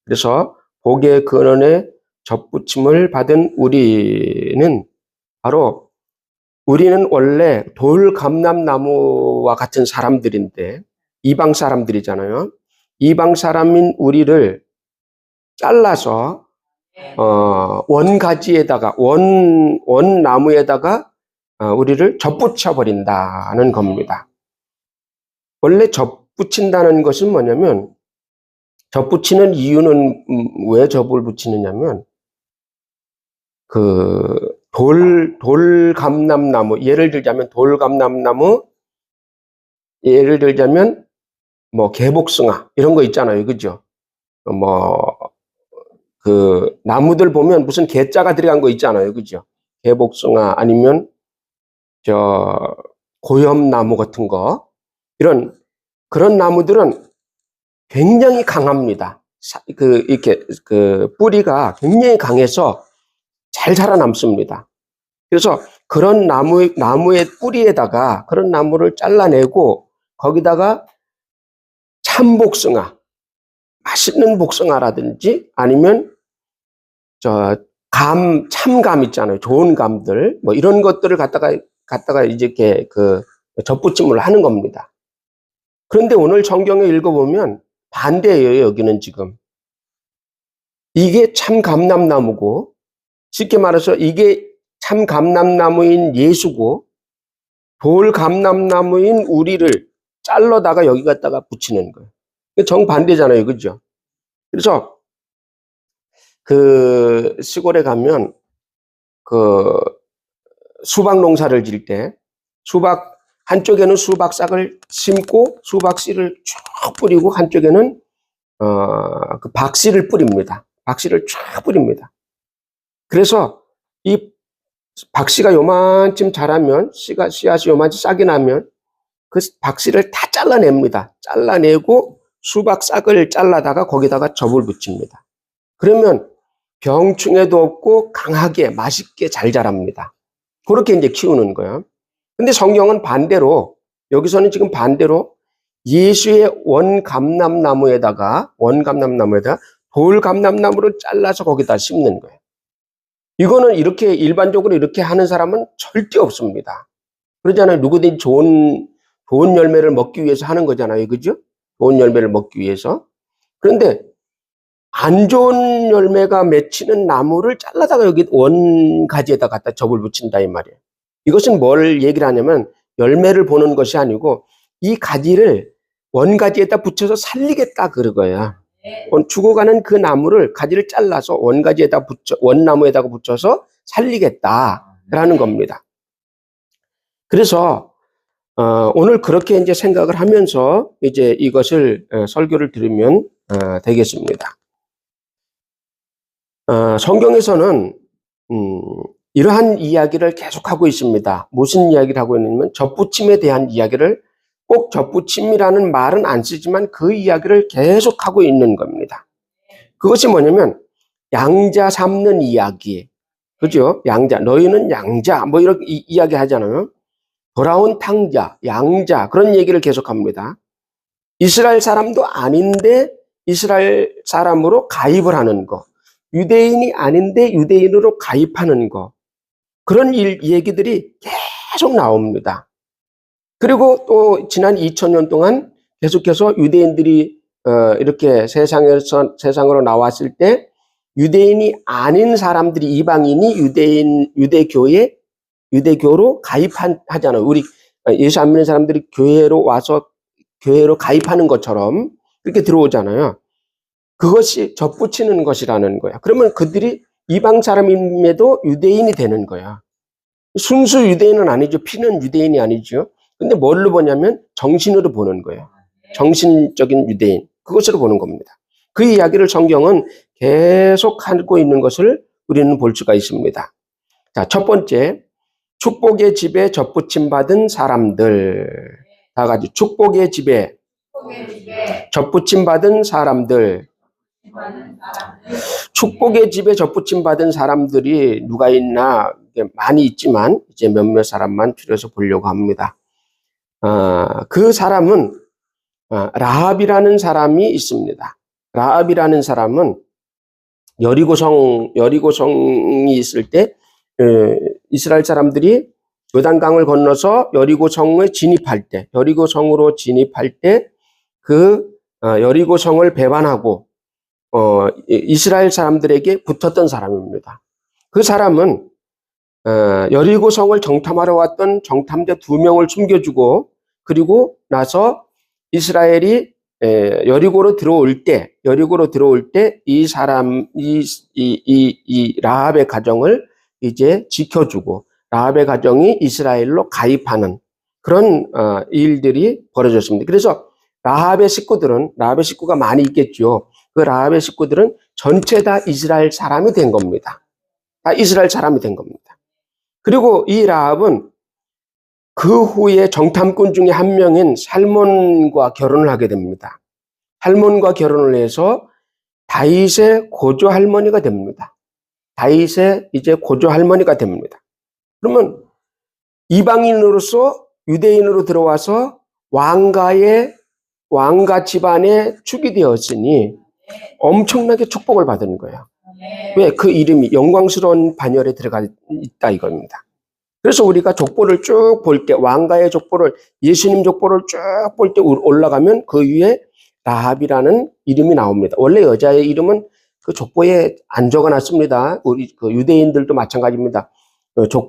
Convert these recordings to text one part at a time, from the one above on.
그래서 복의 근원에 접붙임을 받은 우리는 바로 우리는 원래 돌감람나무와 같은 사람들인데 이방 사람들이잖아요. 이방 사람인 우리를 잘라서 원가지에다가 원나무에다가 우리를 접붙여 버린다는 겁니다. 원래 접붙인다는 것은 뭐냐면 접붙이는 이유는 왜 접을 붙이느냐면 그 돌감람나무 예를 들자면 뭐 개복숭아 이런 거 있잖아요. 그죠? 그 나무들 보면 무슨 개자가 들어간 거 있잖아요. 그죠? 개복숭아 아니면 고염나무 같은 거 그런 나무들은 굉장히 강합니다. 이렇게 뿌리가 굉장히 강해서 잘 살아남습니다. 그래서 그런 나무의 뿌리에다가 그런 나무를 잘라내고 거기다가 참복숭아, 맛있는 복숭아라든지 아니면 참감 있잖아요. 좋은 감들, 뭐 이런 것들을 갖다가 이제 이렇게 접붙임을 하는 겁니다. 그런데 오늘 성경에 읽어보면 반대예요, 여기는 지금. 이게 참 감람나무고, 쉽게 말해서 이게 참 감람나무인 예수고, 돌 감람나무인 우리를 잘라다가 여기 갖다가 붙이는 거예요. 정반대잖아요, 그죠? 그래서 그 시골에 가면 수박 농사를 지을 때 한쪽에는 수박 싹을 심고 수박 씨를 쭉 뿌리고 한쪽에는 그 박씨를 뿌립니다. 박씨를 쫙 뿌립니다. 그래서 이 박씨가 요만큼 자라면 씨앗이 요만큼 싹이 나면 그 박씨를 다 잘라냅니다. 잘라내고 수박 싹을 잘라다가 거기다가 접을 붙입니다. 그러면 병충해도 없고 강하게 맛있게 잘 자랍니다. 그렇게 이제 키우는 거예요. 근데 성경은 반대로 여기서는 지금 반대로 예수의 원감람나무에다가 돌감람나무를 잘라서 거기다 심는 거예요. 이거는 이렇게 일반적으로 이렇게 하는 사람은 절대 없습니다. 그러잖아요. 누구든지 좋은 열매를 먹기 위해서 하는 거잖아요. 그죠? 좋은 열매를 먹기 위해서. 그런데 안 좋은 열매가 맺히는 나무를 잘라다가 여기 원가지에다 갖다 접을 붙인다 이 말이에요. 이것은 뭘 얘기를 하냐면 열매를 보는 것이 아니고 이 가지를 원가지에다 붙여서 살리겠다 그러고요. 죽어가는 그 나무를 가지를 잘라서 원나무에다가 붙여서 살리겠다라는 겁니다. 그래서 오늘 그렇게 이제 생각을 하면서 이제 이것을 설교를 들으면 되겠습니다. 성경에서는 이러한 이야기를 계속하고 있습니다. 무슨 이야기를 하고 있냐면 접붙임에 대한 이야기를 꼭 접붙임이라는 말은 안 쓰지만 그 이야기를 계속하고 있는 겁니다. 그것이 뭐냐면 양자 삼는 이야기. 그죠? 양자. 너희는 양자. 뭐 이렇게 이야기 하잖아요. 돌아온 탕자, 양자. 그런 얘기를 계속합니다. 이스라엘 사람도 아닌데 이스라엘 사람으로 가입을 하는 거. 유대인이 아닌데 유대인으로 가입하는 거. 그런 얘기들이 계속 나옵니다. 그리고 또 지난 2000년 동안 계속해서 유대인들이 이렇게 세상으로 나왔을 때 유대인이 아닌 사람들이 이방인이 유대교로 가입하잖아요. 우리 예수 안 믿는 사람들이 교회로 와서 교회로 가입하는 것처럼 이렇게 들어오잖아요. 그것이 접붙이는 것이라는 거야. 그러면 그들이 이방 사람임에도 유대인이 되는 거야. 순수 유대인은 아니죠. 피는 유대인이 아니죠. 근데 뭘로 보냐면 정신으로 보는 거예요. 정신적인 유대인. 그것으로 보는 겁니다. 그 이야기를 성경은 계속 하고 있는 것을 우리는 볼 수가 있습니다. 자, 첫 번째, 축복의 집에 접붙임 받은 사람들. 다 같이 축복의 집에 접붙임 받은 사람들. 축복의 집에 접붙임 받은 사람들이 누가 있나 많이 있지만 이제 몇몇 사람만 추려서 보려고 합니다. 그 사람은 라합이라는 사람이 있습니다. 라합이라는 사람은 여리고성이 있을 때 이스라엘 사람들이 요단강을 건너서 여리고성에 진입할 때, 여리고성으로 진입할 때 그 여리고성을 배반하고 이스라엘 사람들에게 붙었던 사람입니다. 그 사람은 여리고성을 정탐하러 왔던 정탐자 2명을 숨겨주고 그리고 나서 이스라엘이 여리고로 들어올 때 이 사람 이 라합의 가정을 이제 지켜주고 라합의 가정이 이스라엘로 가입하는 그런 일들이 벌어졌습니다. 그래서 라합의 식구가 많이 있겠죠. 그 라합의 식구들은 전체 다 이스라엘 사람이 된 겁니다. 다 이스라엘 사람이 된 겁니다. 그리고 이 라합은 그 후에 정탐꾼 중에 한 명인 살몬과 결혼을 하게 됩니다. 살몬과 결혼을 해서 다윗의 고조 할머니가 됩니다. 다윗의 이제 고조 할머니가 됩니다. 그러면 이방인으로서 유대인으로 들어와서 왕가 집안에 축이 되었으니 엄청나게 축복을 받은 거예요. 왜? 그 이름이 영광스러운 반열에 들어가 있다 이겁니다. 그래서 우리가 족보를 쭉 볼 때 왕가의 족보를 예수님 족보를 쭉 볼 때 올라가면 그 위에 라합이라는 이름이 나옵니다. 원래 여자의 이름은 그 족보에 안 적어놨습니다. 우리 그 유대인들도 마찬가지입니다.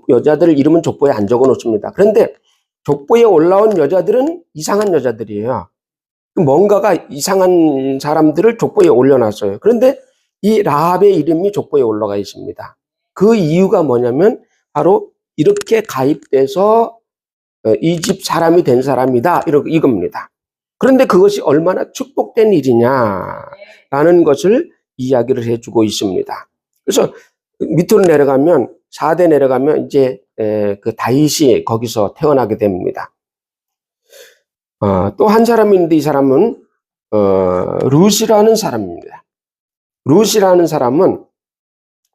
여자들 이름은 족보에 안 적어놓습니다. 그런데 족보에 올라온 여자들은 이상한 여자들이에요. 뭔가가 이상한 사람들을 족보에 올려놨어요. 그런데 이 라합의 이름이 족보에 올라가 있습니다. 그 이유가 뭐냐면 바로 이렇게 가입돼서 이 집 사람이 된 사람이다 이겁니다. 그런데 그것이 얼마나 축복된 일이냐라는 것을 이야기를 해주고 있습니다. 그래서 밑으로 내려가면 4대 내려가면 이제 그 다윗이 거기서 태어나게 됩니다. 또 한 사람이 있는데 이 사람은 룻이라는 사람입니다. 룻이라는 사람은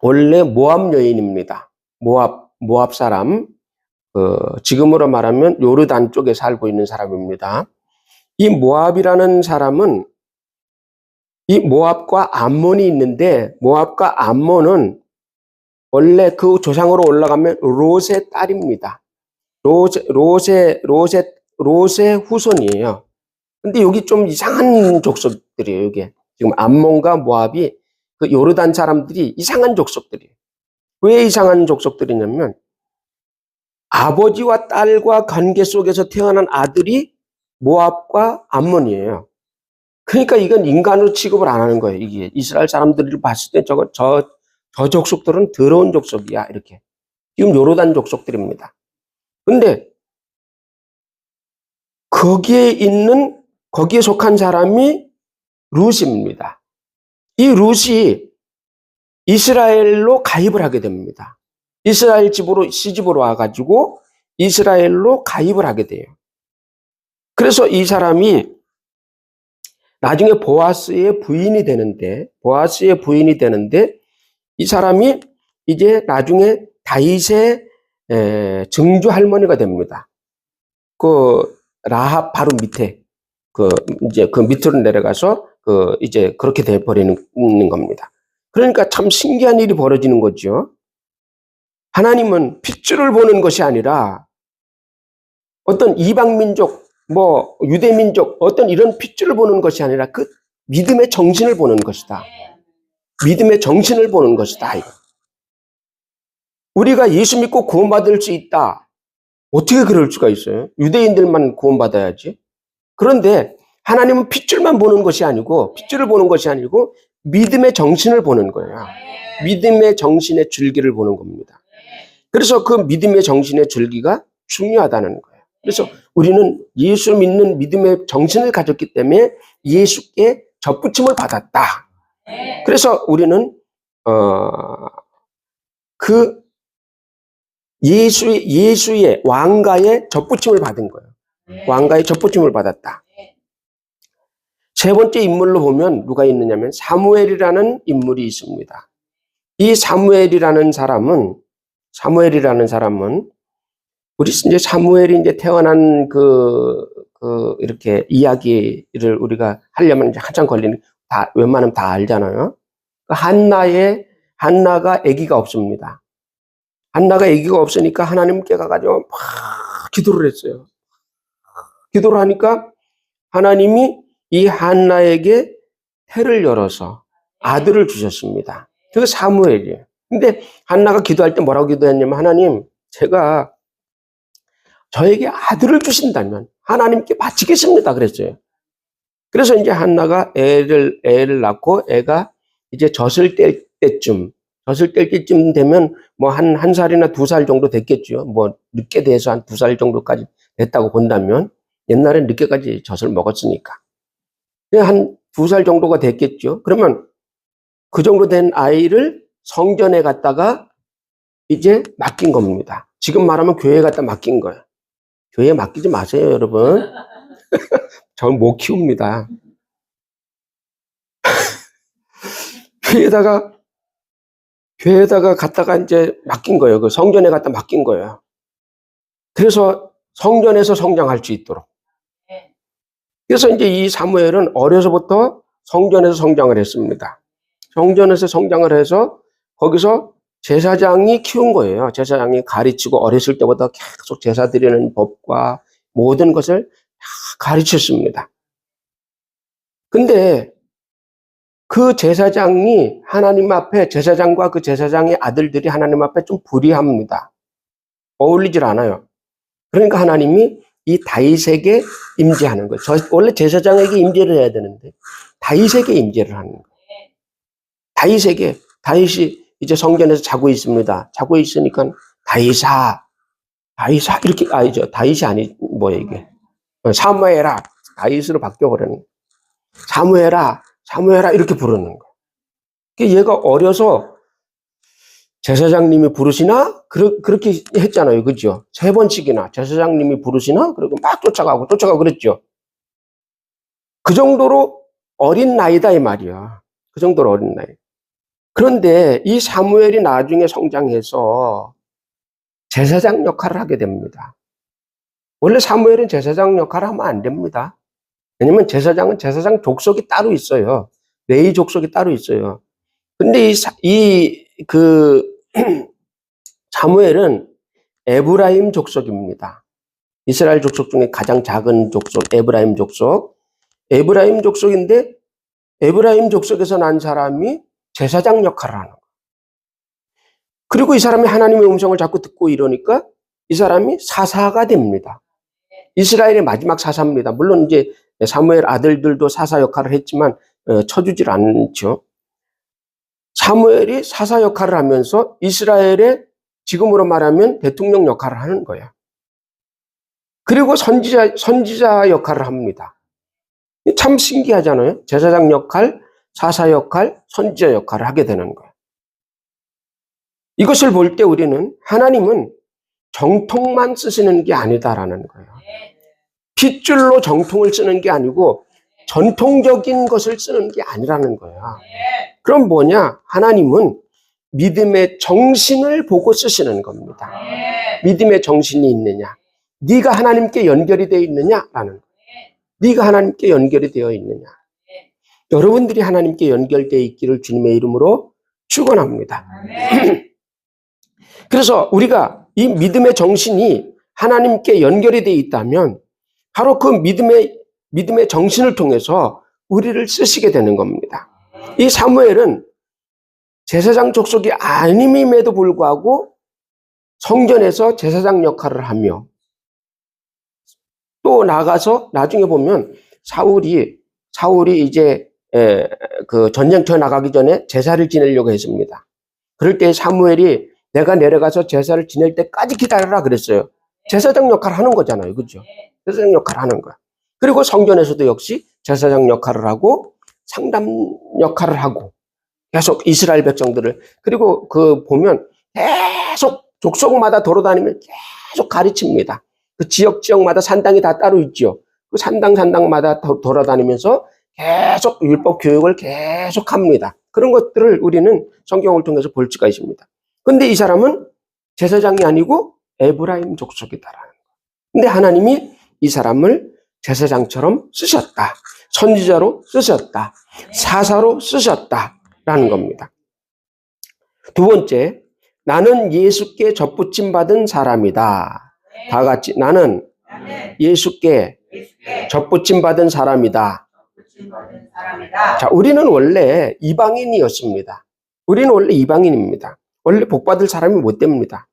원래 모압 여인입니다. 모압 사람, 지금으로 말하면 요르단 쪽에 살고 있는 사람입니다. 이 모압이라는 사람은 이 모압과 암몬이 있는데 모압과 암몬은 원래 그 조상으로 올라가면 롯의 딸입니다. 롯의 후손이에요. 근데 여기 좀 이상한 족속들이에요. 이게 지금 암몬과 모압이 그 요르단 사람들이 이상한 족속들이에요. 왜 이상한 족속들이냐면 아버지와 딸과 관계 속에서 태어난 아들이 모압과 암몬이에요. 그러니까 이건 인간으로 취급을 안 하는 거예요. 이게 이스라엘 사람들을 봤을 때 저 족속들은 더러운 족속이야 이렇게. 지금 요르단 족속들입니다. 근데 거기에 속한 사람이 룻입니다. 이 룻이 이스라엘로 가입을 하게 됩니다. 이스라엘 시집으로 와가지고 이스라엘로 가입을 하게 돼요. 그래서 이 사람이 나중에 보아스의 부인이 되는데 이 사람이 이제 나중에 다윗의 증조 할머니가 됩니다. 그 라합 바로 밑에 이제 그 밑으로 내려가서 이제 그렇게 돼 버리는 겁니다. 그러니까 참 신기한 일이 벌어지는 거죠. 하나님은 핏줄을 보는 것이 아니라 어떤 이방 민족, 유대 민족, 어떤 이런 핏줄을 보는 것이 아니라 그 믿음의 정신을 보는 것이다. 믿음의 정신을 보는 것이다. 이거. 우리가 예수 믿고 구원받을 수 있다. 어떻게 그럴 수가 있어요? 유대인들만 구원받아야지. 그런데 하나님은 핏줄만 보는 것이 아니고 핏줄을 보는 것이 아니고 믿음의 정신을 보는 거예요. 믿음의 정신의 줄기를 보는 겁니다. 그래서 그 믿음의 정신의 줄기가 중요하다는 거예요. 그래서 우리는 예수 믿는 믿음의 정신을 가졌기 때문에 예수께 접붙임을 받았다. 그래서 우리는 그 예수의 왕가의 접붙임을 받은 거예요. 왕가의 접붙임을 받았다. 세 번째 인물로 보면 누가 있느냐면 사무엘이라는 인물이 있습니다. 이 사무엘이라는 사람은 우리 이제 사무엘이 이제 태어난 이렇게 이야기를 우리가 하려면 이제 한참 걸리는 다 웬만하면 다 알잖아요. 한나가 아기가 없습니다. 한나가 아기가 없으니까 하나님께 가가지고 막 기도를 했어요. 기도를 하니까 하나님이 이 한나에게 태를 열어서 아들을 주셨습니다. 그게 사무엘이에요. 근데 한나가 기도할 때 뭐라고 기도했냐면, 하나님, 제가 저에게 아들을 주신다면 하나님께 바치겠습니다 그랬어요. 그래서 이제 한나가 애를 낳고 애가 이제 젖을 뗄 때쯤 되면 뭐 한 살이나 2살 정도 됐겠죠. 뭐 늦게 돼서 한 2살 정도까지 됐다고 본다면, 옛날엔 늦게까지 젖을 먹었으니까. 한 2살 정도가 됐겠죠. 그러면 그 정도 된 아이를 성전에 갔다가 이제 맡긴 겁니다. 지금 말하면 교회에 갖다 맡긴 거예요. 교회에 맡기지 마세요, 여러분. 저는 못 키웁니다. 교회에다가 갖다가 이제 맡긴 거예요. 그 성전에 갖다 맡긴 거예요. 그래서 성전에서 성장할 수 있도록. 그래서 이제 이 사무엘은 어려서부터 성전에서 성장을 했습니다. 성전에서 성장을 해서 거기서 제사장이 키운 거예요. 제사장이 가르치고 어렸을 때부터 계속 제사 드리는 법과 모든 것을 다 가르쳤습니다. 근데 그 제사장이 하나님 앞에, 제사장과 그 제사장의 아들들이 하나님 앞에 좀 불의합니다. 어울리질 않아요. 그러니까 하나님이 이 다윗에게 임재하는 거예요. 원래 제사장에게 임재를 해야 되는데 다윗에게 임재를 하는 거예요. 다윗이 이제 성전에서 자고 있습니다. 자고 있으니까 다윗아 이렇게, 아니죠. 다윗이 아니, 뭐야 이게. 사무엘아, 다윗으로 바뀌어버리는 거예요. 사무엘아 이렇게 부르는 거예요. 얘가 어려서 제사장님이 부르시나? 그렇게 했잖아요. 그죠? 3번씩이나 제사장님이 부르시나? 그리고 막 쫓아가고 그랬죠. 그 정도로 어린 나이다 이 말이야. 그 정도로 어린 나이. 그런데 이 사무엘이 나중에 성장해서 제사장 역할을 하게 됩니다. 원래 사무엘은 제사장 역할을 하면 안 됩니다. 왜냐면 제사장은 제사장 족속이 따로 있어요. 레위 족속이 따로 있어요. 근데 사무엘은 에브라임 족속입니다. 이스라엘 족속 중에 가장 작은 족속, 에브라임 족속인데, 에브라임 족속에서 난 사람이 제사장 역할을 하는 거예요. 그리고 이 사람이 하나님의 음성을 자꾸 듣고 이러니까 이 사람이 사사가 됩니다. 이스라엘의 마지막 사사입니다. 물론 이제 사무엘 아들들도 사사 역할을 했지만 쳐주질 않죠. 사무엘이 사사 역할을 하면서 이스라엘의, 지금으로 말하면 대통령 역할을 하는 거예요. 그리고 선지자 역할을 합니다. 참 신기하잖아요. 제사장 역할, 사사 역할, 선지자 역할을 하게 되는 거예요. 이것을 볼 때 우리는 하나님은 정통만 쓰시는 게 아니다라는 거예요. 핏줄로 정통을 쓰는 게 아니고 전통적인 것을 쓰는 게 아니라는 거예요. 그럼 뭐냐? 하나님은 믿음의 정신을 보고 쓰시는 겁니다. 믿음의 정신이 있느냐? 네가 하나님께 연결이 되어 있느냐라는 거예요. 네가 하나님께 연결이 되어 있느냐? 여러분들이 하나님께 연결되어 있기를 주님의 이름으로 축원합니다. 그래서 우리가 이 믿음의 정신이 하나님께 연결이 되어 있다면 바로 그 믿음의 정신을 통해서 우리를 쓰시게 되는 겁니다. 이 사무엘은 제사장 족속이 아님임에도 불구하고 성전에서 제사장 역할을 하며, 또 나가서 나중에 보면 사울이 이제 그 전쟁터에 나가기 전에 제사를 지내려고 했습니다. 그럴 때 사무엘이 내가 내려가서 제사를 지낼 때까지 기다려라 그랬어요. 제사장 역할을 하는 거잖아요. 그죠? 제사장 역할을 하는 거야. 그리고 성전에서도 역시 제사장 역할을 하고 상담 역할을 하고 계속 이스라엘 백성들을, 그리고 보면 계속 족속마다 돌아다니면 계속 가르칩니다. 그 지역마다 산당이 다 따로 있죠. 그 산당마다 돌아다니면서 계속 율법 교육을 계속 합니다. 그런 것들을 우리는 성경을 통해서 볼 수가 있습니다. 근데 이 사람은 제사장이 아니고 에브라임 족속이다라는 거예요. 근데 하나님이 이 사람을 제사장처럼 쓰셨다. 선지자로 쓰셨다. 사사로 쓰셨다라는 겁니다. 두 번째, 나는 예수께 접붙임 받은 사람이다. 다 같이 나는 예수께 접붙임 받은 사람이다. 자, 우리는 원래 이방인이었습니다. 우리는 원래 이방인입니다. 원래 복받을 사람이 못 됩니다.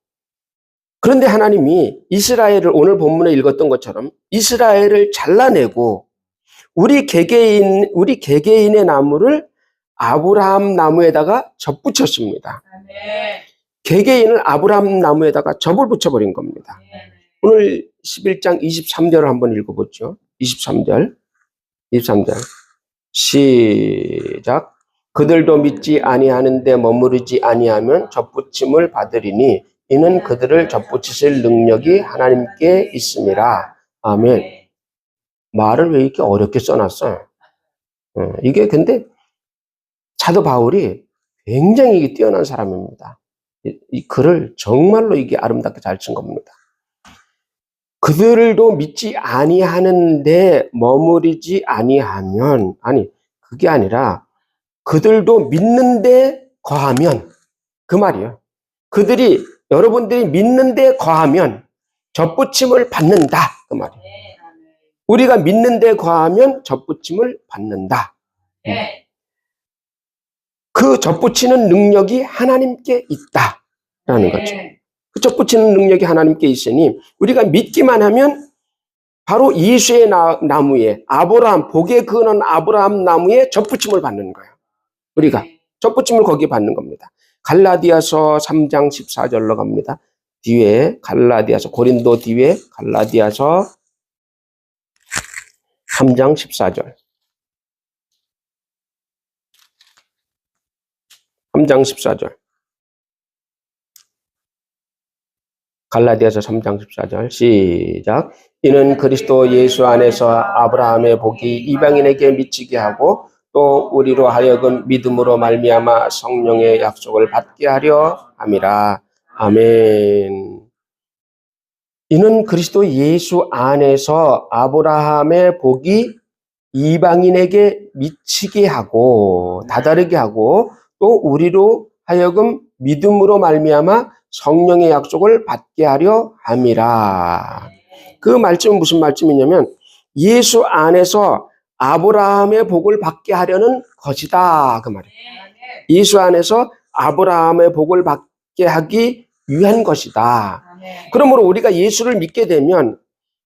그런데 하나님이 이스라엘을 오늘 본문에 읽었던 것처럼 이스라엘을 잘라내고 우리 개개인의 나무를 아브라함 나무에다가 접붙였습니다. 개개인을 아브라함 나무에다가 접을 붙여버린 겁니다. 오늘 11장 23절을 한번 읽어보죠. 23절 시작. 그들도 믿지 아니하는데 머무르지 아니하면 접붙임을 받으리니 이는 그들을 접붙이실 능력이 하나님께 있음이라. 아멘. 말을 왜 이렇게 어렵게 써놨어요? 이게 근데 사도 바울이 굉장히 뛰어난 사람입니다. 이 글을 정말로 이게 아름답게 잘 쓴 겁니다. 그들도 믿지 아니하는데 머무르지 아니하면, 아니 그게 아니라 그들도 믿는데 거하면, 그 말이에요. 여러분들이 믿는데 거하면 접붙임을 받는다, 그 말이에요. 우리가 믿는데 거하면 접붙임을 받는다. 그 접붙이는 능력이 하나님께 있다라는 거죠. 그 접붙이는 능력이 하나님께 있으니 우리가 믿기만 하면 바로 예수의 나무에, 아브라함, 복의 근원 아브라함 나무에 접붙임을 받는 거예요. 우리가 접붙임을 거기에 받는 겁니다. 갈라디아서 3장 14절로 갑니다. 뒤에 갈라디아서, 고린도 뒤에 갈라디아서 3장 14절. 3장 14절. 갈라디아서 3장 14절 시작. 이는 그리스도 예수 안에서 아브라함의 복이 이방인에게 미치게 하고 또 우리로 하여금 믿음으로 말미암아 성령의 약속을 받게 하려 함이라. 아멘. 이는 그리스도 예수 안에서 아브라함의 복이 이방인에게 미치게 하고 다다르게 하고 또 우리로 하여금 믿음으로 말미암아 성령의 약속을 받게 하려 함이라. 그 말씀은 무슨 말씀이냐면 예수 안에서 아브라함의 복을 받게 하려는 것이다, 그 말이에요. 예수 안에서 아브라함의 복을 받게 하기 위한 것이다. 그러므로 우리가 예수를 믿게 되면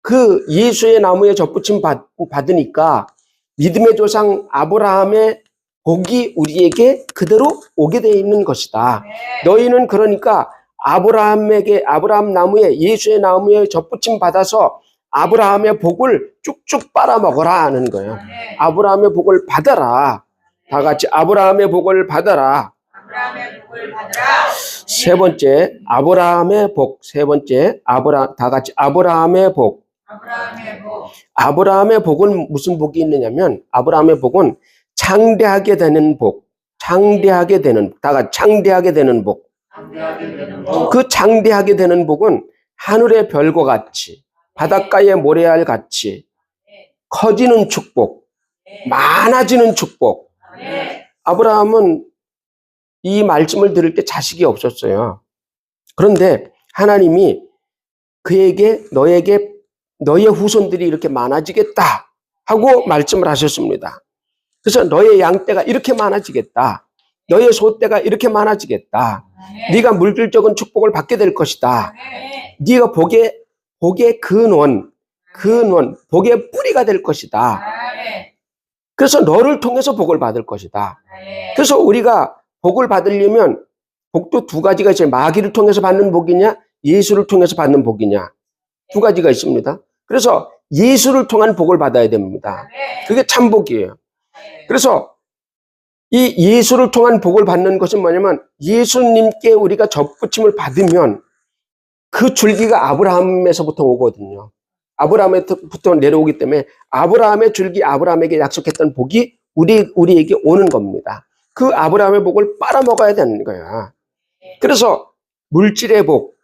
그 예수의 나무에 접붙임 받으니까 믿음의 조상 아브라함의 복이 우리에게 그대로 오게 되어 있는 것이다. 너희는 그러니까 아브라함 나무에, 예수의 나무에 접붙임 받아서 아브라함의 복을 쭉쭉 빨아먹어라 하는 거예요. 아브라함의 복을 받아라. 다 같이 아브라함의 복을 받아라. 세 번째, 아브라함의 복. 세 번째, 다 같이 아브라함의 복. 아브라함의 복은 무슨 복이 있느냐면 아브라함의 복은 창대하게 되는 복. 창대하게 되는, 다 같이 창대하게 되는 복. 그 창대하게 되는 복은 하늘의 별과 같이, 바닷가의 모래알 같이 커지는 축복, 많아지는 축복. 아브라함은 이 말씀을 들을 때 자식이 없었어요. 그런데 하나님이 그에게 너의 후손들이 이렇게 많아지겠다 하고 말씀을 하셨습니다. 그래서 너의 양떼가 이렇게 많아지겠다. 너의 소떼가 이렇게 많아지겠다. 네가 물질적인 축복을 받게 될 것이다. 네가 복의 근원, 복의 뿌리가 될 것이다. 그래서 너를 통해서 복을 받을 것이다. 그래서 우리가 복을 받으려면 복도 두 가지가 있어요. 마귀를 통해서 받는 복이냐, 예수를 통해서 받는 복이냐. 두 가지가 있습니다. 그래서 예수를 통한 복을 받아야 됩니다. 그게 참 복이에요. 그래서 이 예수를 통한 복을 받는 것이 뭐냐면 예수님께 우리가 접붙임을 받으면 그 줄기가 아브라함에서부터 오거든요. 아브라함에서부터 내려오기 때문에 아브라함의 줄기, 아브라함에게 약속했던 복이 우리에게 오는 겁니다. 그 아브라함의 복을 빨아먹어야 되는 거야. 그래서 물질의 복,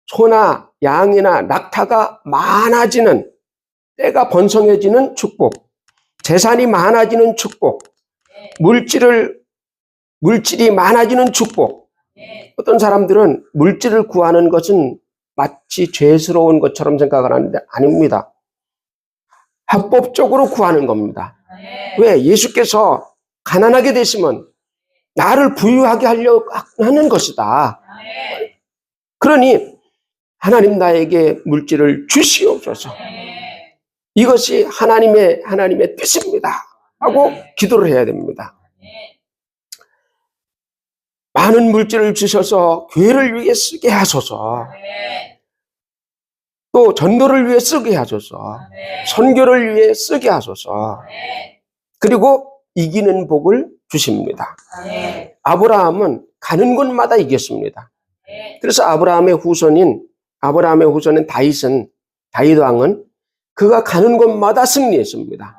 소나 양이나 낙타가 많아지는, 때가 번성해지는 축복, 재산이 많아지는 축복, 물질이 많아지는 축복. 어떤 사람들은 물질을 구하는 것은 마치 죄스러운 것처럼 생각을 하는데 아닙니다. 합법적으로 구하는 겁니다. 왜? 예수께서 가난하게 되시면 나를 부유하게 하려고 하는 것이다. 그러니 하나님 나에게 물질을 주시옵소서. 이것이 하나님의 뜻입니다. 하고 기도를 해야 됩니다. 많은 물질을 주셔서 교회를 위해 쓰게 하소서. 또 전도를 위해 쓰게 하소서. 선교를 위해 쓰게 하소서. 그리고 이기는 복을 주십니다. 아브라함은 가는 곳마다 이겼습니다. 그래서 아브라함의 후손인 다윗 왕은 그가 가는 곳마다 승리했습니다.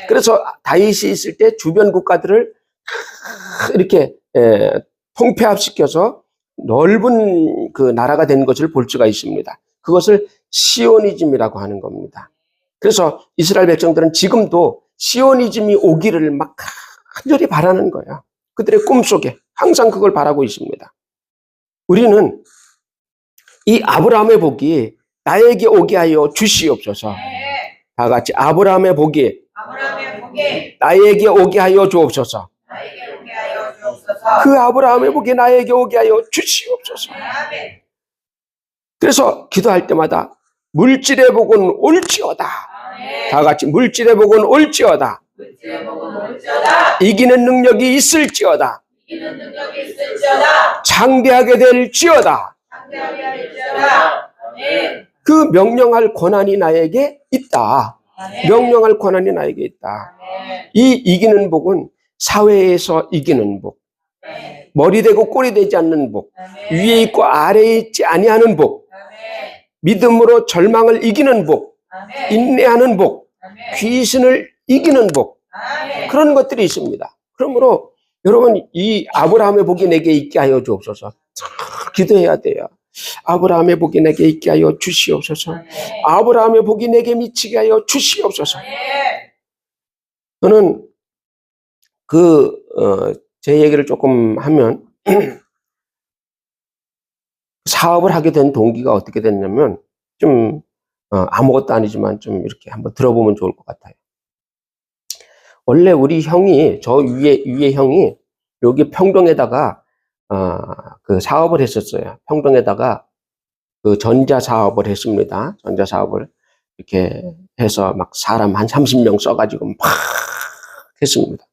그래서 다윗이 있을 때 주변 국가들을 이렇게 통폐합시켜서 넓은 그 나라가 된 것을 볼 수가 있습니다. 그것을 시오니즘이라고 하는 겁니다. 그래서 이스라엘 백성들은 지금도 시오니즘이 오기를 막 간절히 바라는 거예요. 그들의 꿈속에 항상 그걸 바라고 있습니다. 우리는 이 아브라함의 복이 나에게 오게 하여 주시옵소서. 다 같이 아브라함의 복이 나에게 오게 하여 주옵소서. 그 아브라함의 복이 나에게 오게 하여 주시옵소서. 그래서 기도할 때마다 물질의 복은 올지어다. 다 같이 물질의 복은 올지어다. 이기는 능력이 있을지어다. 장대하게 될지어다. 그 명령할 권한이 나에게 있다. 명령할 권한이 나에게 있다. 이 이기는 복은 사회에서 이기는 복, 머리 되고 꼬리 되지 않는 복, 위에 있고 아래에 있지 아니하는 복, 믿음으로 절망을 이기는 복, 인내하는 복, 귀신을 이기는 복, 그런 것들이 있습니다. 그러므로 여러분 이 아브라함의 복이 내게 있게 하여 주옵소서. 기도해야 돼요. 아브라함의 복이 내게 있게 하여 주시옵소서. 아브라함의 복이 내게 미치게 하여 주시옵소서. 저는 제 얘기를 조금 하면 사업을 하게 된 동기가 어떻게 됐냐면 좀 아무것도 아니지만 좀 이렇게 한번 들어보면 좋을 것 같아요. 원래 우리 형이 저 위에 형이 여기 평동에다가 그 사업을 했었어요. 평동에다가 그 전자 사업을 했습니다. 전자 사업을 이렇게 해서 막 사람 한 30명 써가지고 막 했습니다.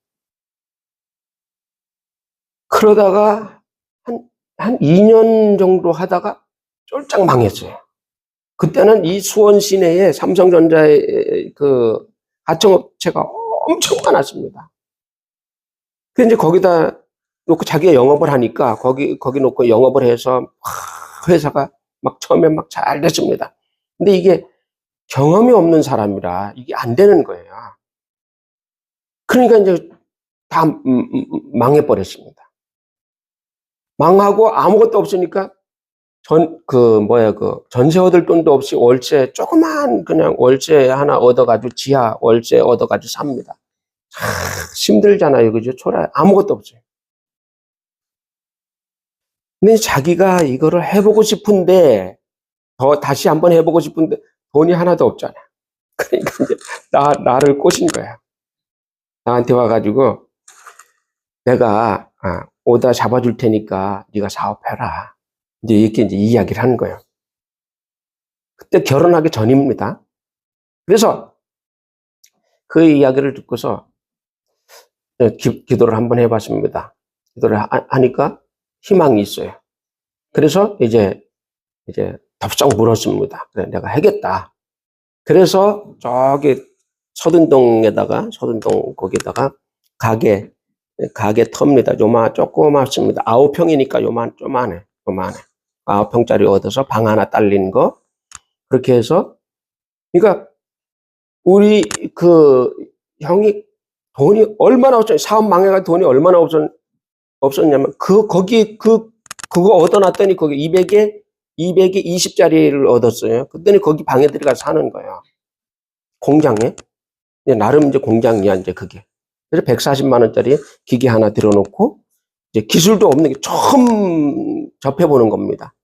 그러다가 한 2년 정도 하다가 쫄짝 망했어요. 그때는 이 수원 시내에 삼성전자의 그 하청업체가 엄청 많았습니다. 그 이제 거기다 놓고 자기가 영업을 하니까 거기 놓고 영업을 해서 회사가 막 처음에 막 잘 됐습니다. 근데 이게 경험이 없는 사람이라 이게 안 되는 거예요. 그러니까 이제 다 망해버렸습니다. 망하고 아무것도 없으니까 전세 얻을 돈도 없이 월세 조그만 그냥 월세 하나 얻어가지고 지하 월세 얻어가지고 삽니다. 힘들잖아요, 그죠? 초라해. 아무것도 없어요. 근데 자기가 이거를 해보고 싶은데 다시 한번 해보고 싶은데 돈이 하나도 없잖아. 그러니까 이제 나를 꼬신 거야. 나한테 와가지고 내가 오다 잡아줄 테니까 네가 사업해라. 이제 이렇게 이제 이야기를 하는 거예요. 그때 결혼하기 전입니다. 그래서 그 이야기를 듣고서 기도를 한번 해봤습니다. 기도를 하니까 희망이 있어요. 그래서 이제 덥석 물었습니다. 그래, 내가 하겠다. 그래서 저기 서든동 거기다가 가게 터입니다. 조그맣습니다. 9평이니까 요만해. 9평짜리 얻어서 방 하나 딸린 거. 그렇게 해서, 그러니까, 우리 그 형이 돈이 얼마나 없었냐. 사업 망해가 돈이 얼마나 없었냐면, 그거 얻어놨더니 거기 200에 20짜리를 얻었어요. 그랬더니 거기 방에 들어가서 사는 거야. 공장에. 나름 이제 공장이야, 이제 그게. 그래서 140만 원짜리 기계 하나 들여놓고 이제 기술도 없는 게 처음 접해보는 겁니다.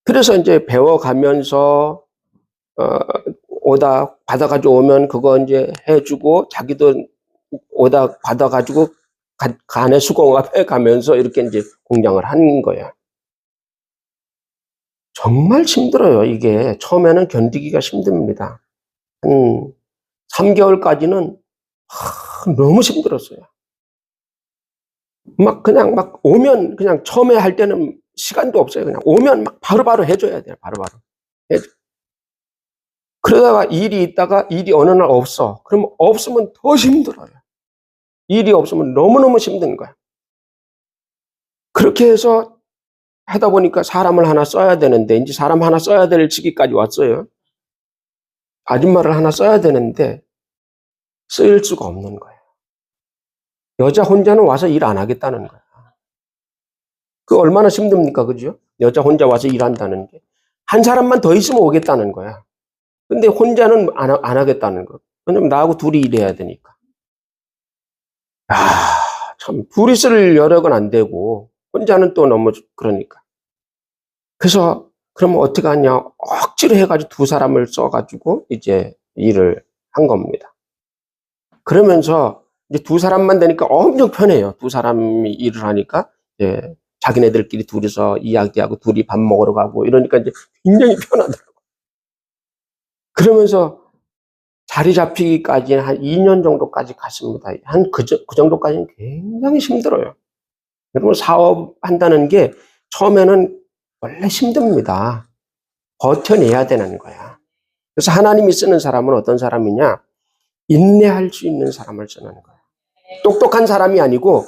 그래서 이제 배워가면서 오다 받아가지고 오면 그거 이제 해주고 자기도 오다 받아가지고 간에 수공업해 가면서 이렇게 이제 공장을 한 거예요. 정말 힘들어요. 이게 처음에는 견디기가 힘듭니다. 한 3개월까지는 너무 힘들었어요. 그냥 오면 그냥 처음에 할 때는 시간도 없어요. 그냥 오면 막 바로바로 해줘야 돼요. 바로바로. 그러다가 일이 있다가 일이 어느 날 없어. 그럼 없으면 더 힘들어요. 일이 없으면 너무너무 힘든 거야. 그렇게 해서 하다 보니까 사람을 하나 써야 되는데 이제 사람 하나 써야 될 시기까지 왔어요. 아줌마를 하나 써야 되는데 쓸 수가 없는 거예요. 여자 혼자는 와서 일 안 하겠다는 거야. 그 얼마나 힘듭니까? 그죠? 여자 혼자 와서 일한다는 게. 한 사람만 더 있으면 오겠다는 거야. 근데 혼자는 안 하겠다는 거. 왜냐면 나하고 둘이 일해야 되니까. 참, 둘이 쓸 여력은 안 되고, 혼자는 또 너무, 그러니까. 그래서, 그러면 어떻게 하냐. 억지로 해가지고 두 사람을 써가지고, 이제 일을 한 겁니다. 그러면서, 이제 두 사람만 되니까 엄청 편해요. 두 사람이 일을 하니까, 이제 자기네들끼리 둘이서 이야기하고, 둘이 밥 먹으러 가고, 이러니까 이제 굉장히 편하더라고요. 그러면서, 자리 잡히기까지 한 2년 정도까지 갔습니다. 그 정도까지는 굉장히 힘들어요. 여러분, 사업한다는 게 처음에는 원래 힘듭니다. 버텨내야 되는 거야. 그래서 하나님이 쓰는 사람은 어떤 사람이냐? 인내할 수 있는 사람을 쓰는 거야. 똑똑한 사람이 아니고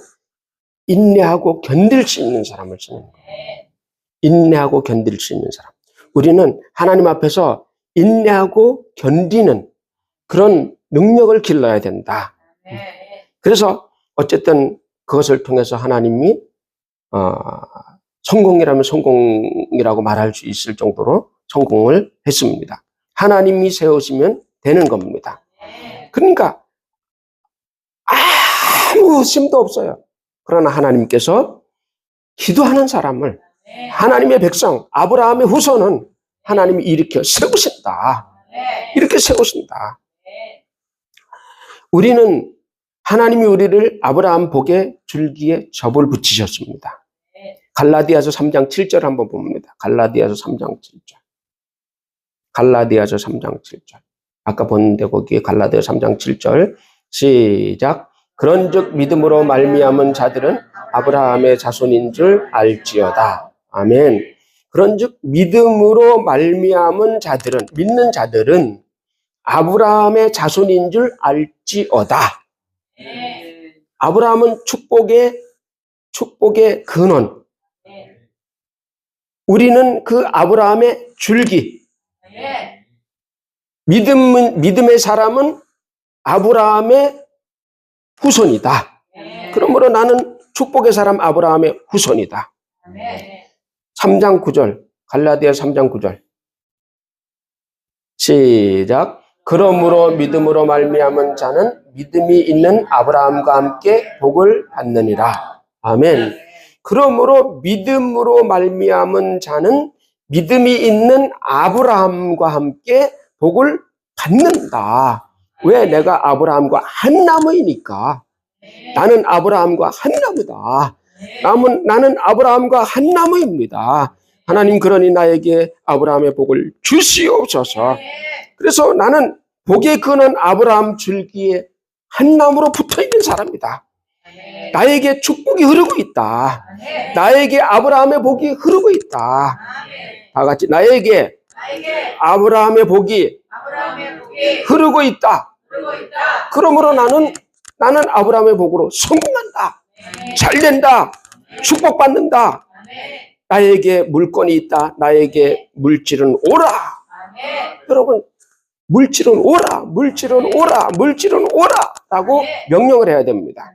인내하고 견딜 수 있는 사람을 쓰는 거야. 인내하고 견딜 수 있는 사람. 우리는 하나님 앞에서 인내하고 견디는 그런 능력을 길러야 된다. 그래서 어쨌든 그것을 통해서 하나님이 성공이라면 성공이라고 말할 수 있을 정도로 성공을 했습니다. 하나님이 세우시면 되는 겁니다. 그러니까 아무 힘도 없어요. 그러나 하나님께서 기도하는 사람을, 하나님의 백성 아브라함의 후손은 하나님이 일으켜 세우신다. 이렇게 세우신다. 우리는 하나님이 우리를 아브라함 복의 줄기에 접을 붙이셨습니다. 갈라디아서 3장 7절 한번 봅니다. 갈라디아서 3장 7절. 갈라디아서 3장 7절. 아까 봤는데 거기에 갈라디아서 3장 7절. 시작. 그런즉 믿음으로 말미암은 자들은 아브라함의 자손인 줄 알지어다. 아멘. 그런즉 믿음으로 말미암은 자들은, 믿는 자들은 아브라함의 자손인 줄 알지어다. 아브라함은 축복의 근원. 우리는 그 아브라함의 줄기. 믿음의 사람은 아브라함의 후손이다. 그러므로 나는 축복의 사람 아브라함의 후손이다. 3장 9절. 갈라디아 3장 9절. 시작. 그러므로 믿음으로 말미암은 자는 믿음이 있는 아브라함과 함께 복을 받느니라. 아멘. 그러므로 믿음으로 말미암은 자는 믿음이 있는 아브라함과 함께 복을 받는다. 왜? 내가 아브라함과 한 나무이니까. 나는 아브라함과 한 나무다. 나는 아브라함과 한 나무입니다. 하나님 그러니 나에게 아브라함의 복을 주시옵소서. 그래서 나는 복의 근원 아브라함 줄기에 한 나무로 붙어있는 사람이다. 나에게 축복이 흐르고 있다. 나에게 아브라함의 복이 흐르고 있다. 다 같이 나에게 아브라함의 복이 흐르고 있다. 그러므로 나는 아브라함의 복으로 성공한다. 잘된다. 축복받는다. 나에게 물건이 있다. 나에게 물질은 오라. 여러분, 물질은 오라. 물질은 오라. 물질은 오라. 라고 명령을 해야 됩니다.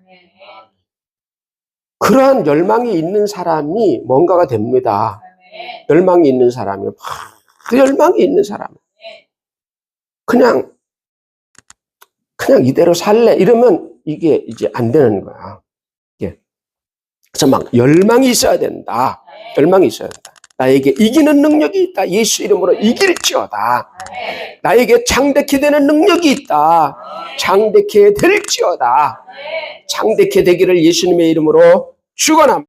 그러한 열망이 있는 사람이 뭔가가 됩니다. 열망이 있는 사람이, 그 열망이 있는 사람. 그냥 이대로 살래. 이러면 이게 이제 안 되는 거야. 예. 그래서 막 열망이 있어야 된다. 열망이 있어야 된다. 나에게 이기는 능력이 있다. 예수 이름으로 이길지어다. 나에게 창대케 되는 능력이 있다. 창대케 될지어다. 창대케 되기를 예수님의 이름으로 축원합니다.